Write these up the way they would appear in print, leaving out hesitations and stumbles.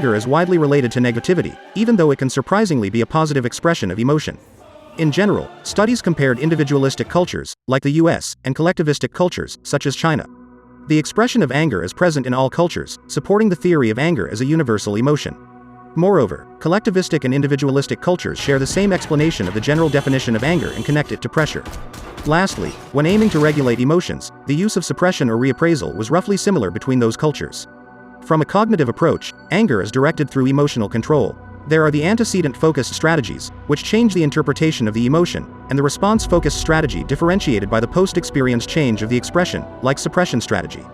anger is widely related to negativity, even though it can surprisingly be a positive expression of emotion. In general, studies compared individualistic cultures, like the US, and collectivistic cultures, such as China. The expression of anger is present in all cultures, supporting the theory of anger as a universal emotion. Moreover, collectivistic and individualistic cultures share the same explanation of the general definition of anger and connect it to pressure. Lastly, when aiming to regulate emotions, the use of suppression or reappraisal was roughly similar between those cultures. From a cognitive approach, anger is directed through emotional control. There are the antecedent-focused strategies, which change the interpretation of the emotion, and the response-focused strategy differentiated by the post-experience change of the expression, like suppression strategy.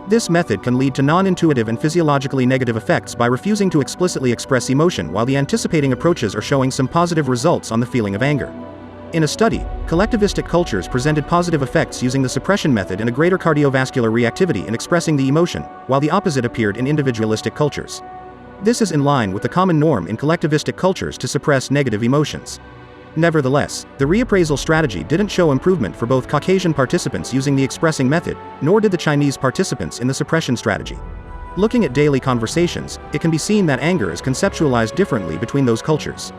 This method can lead to non-intuitive and physiologically negative effects by refusing to explicitly express emotion, while the anticipating approaches are showing some positive results on the feeling of anger. In a study, collectivistic cultures presented positive effects using the suppression method and a greater cardiovascular reactivity in expressing the emotion, while the opposite appeared in individualistic cultures. This is in line with the common norm in collectivistic cultures to suppress negative emotions. Nevertheless, the reappraisal strategy didn't show improvement for both Caucasian participants using the expressing method, nor did the Chinese participants in the suppression strategy. Looking at daily conversations, it can be seen that anger is conceptualized differently between those cultures.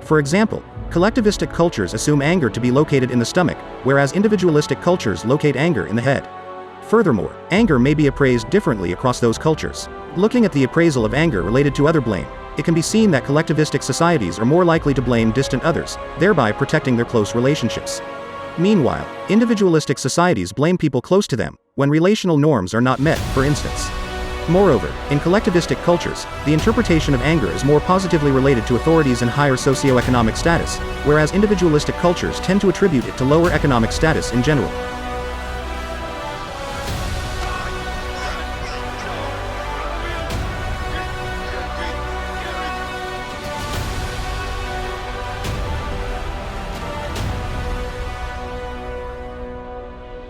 For example, collectivistic cultures assume anger to be located in the stomach, whereas individualistic cultures locate anger in the head. Furthermore, anger may be appraised differently across those cultures. Looking at the appraisal of anger related to other blame, it can be seen that collectivistic societies are more likely to blame distant others, thereby protecting their close relationships. Meanwhile, individualistic societies blame people close to them, when relational norms are not met, for instance. Moreover, in collectivistic cultures, the interpretation of anger is more positively related to authorities and higher socioeconomic status, whereas individualistic cultures tend to attribute it to lower economic status in general.